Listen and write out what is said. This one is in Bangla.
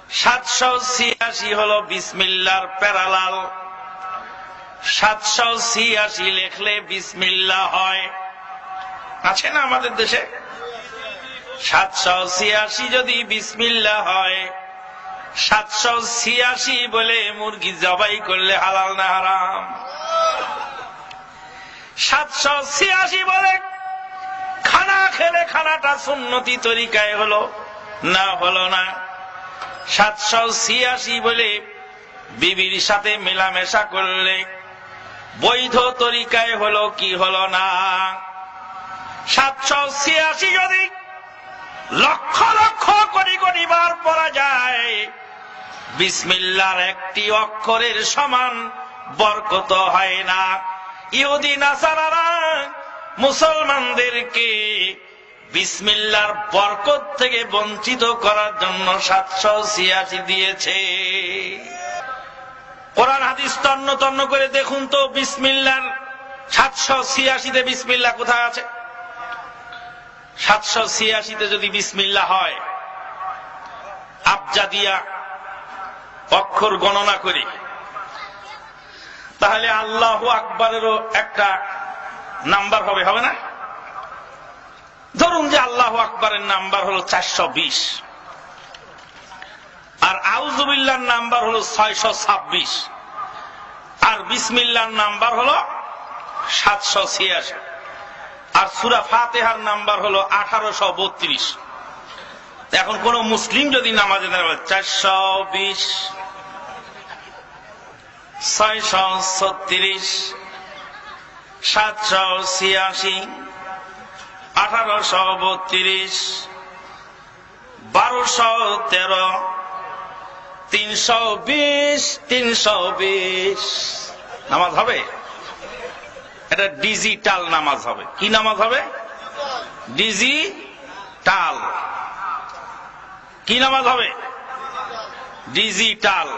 786 হলো বিসমিল্লাহর প্যারালাল। 786 লেখলে বিসমিল্লাহ হয়, আছে না আমাদের দেশে? 786 যদি বিসমিল্লাহ হয়, 786 বলে মুরগি জবাই করলে হালাল না হারাম? 786 বলে খানা খেলে খানাটা সুন্নতি তরিকায় হলো না হলো না? 786 বলে বিবির সাথে মেলামেশা করলে বৈধ তরিকায় হলো কি হলো না? 786 যদি লক্ষ লক্ষ কোটি কোটি বার পড়া যায়, বিসমিল্লাহর একটি অক্ষরের সমান বরকত হয় না। ইহুদি নাসারারা মুসলমানদেরকে বিসমিল্লাহর বরকত থেকে বঞ্চিত করার জন্য 786 দিয়েছে। কোরআন হাদিস তন্ন তন্ন করে দেখুন তো, বিসমিল্লাহর 786 বিসমিল্লাহ কোথায় আছে? 786 যদি বিসমিল্লাহ হয়, আবজাদিয়া অক্ষর গণনা করি, তাহলে আল্লাহু আকবারেরও একটা নাম্বার হবে, হবে না? ধরুন যে আল্লাহু আকবারের নাম্বার হলো 420, আর আউযুবিল্লাহর নাম্বার হলো 626, আর বিসমিল্লাহর নাম্বার হলো 786, আর সূরা ফাতিহার নাম্বার হলো 1832। এখন কোন মুসলিম যদি নামাজে দাঁড়ায় 420, 636, 786, 1832, 1213, 320, 320 নামাজ হবে? এটা ডিজিটাল নামাজ হবে। কি নামাজ হবে? ডিজিটাল। কি নামাজ হবে? ডিজিটাল।